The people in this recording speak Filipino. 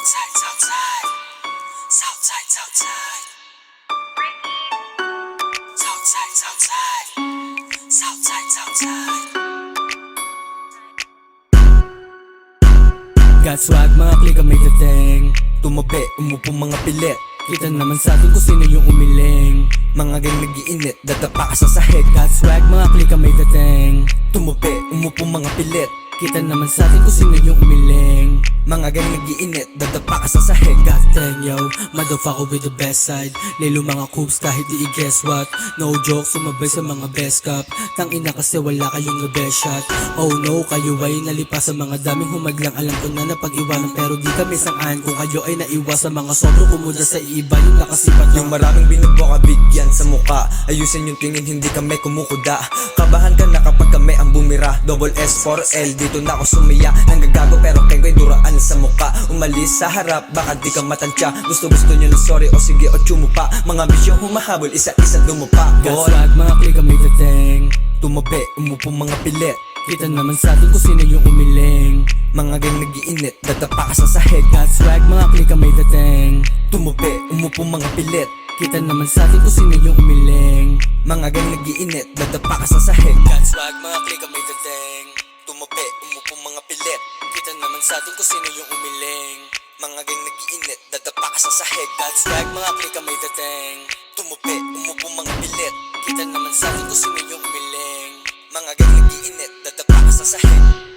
Southside, Southside, Southside, Southside, Southside, Southside, Southside, Southside. Got swag, mga klika may dating. Tumabi, umupo mga pilit. Kita naman sa atin kung sino yung umiling. Mga gang nag-iinit, dadapa ka sa sahig. Got swag, mga klika may dating. Tumabi, umupo mga pilit. Kita naman sa atin kung sino yung umiling. Mga gang nag-iinit, dadapa ka sa sahig. God dang yo, motherfucker with the best side. Lilo mga coops kahit di i-guess what. No joke, sumabay sa mga best cup. Tangina kasi wala kayong na best shot. Oh no, kayo ay nalipas sa mga daming humadlang. Alam ko na napag-iwanan pero di kami sangaan. Kung kayo ay naiwas sa mga sobrang kumuda sa iba. Yung nakasipat Yung maraming binubuka bigyan sa muka. Ayusin yung tingin, hindi kami kumukuda. Kabahan ka na kapag kami ang bumira. Double S4L, dito na ako sumiya. Nanggagago pero kay ko'y duraan sa muka. Umalis sa harap, baka di ka matansya. Gusto nyo ng sorry o sige o tsumupa. Mga misyong humahabol, isa-isa dumupa. Got swag, mga klika may dating. Tumabi, umupo mga pilit. Kita naman sa atin kung sino yung umiling. Mga gang nag-iinit, dadapa ka sa sahig. Got swag, mga klika may dating. Tumabi, umupo mga pilit. Kita naman sa atin kung sino yung umiling. Mga gang nag-iinit, dadapa ka sa sahig. Got swag, mga klika may dating. Tumabi, umupo mga pilit. Kita naman sa atin kung sino yung umiling. Mga gang nag-iinit, dadapa ka sa sahig. Got swag, mga klika may dating. Tumabi, umupo mga pilit. Kita naman sa atin kung sino yung umiling. Mga gang nag-iinit, dadapa ka sa sahig.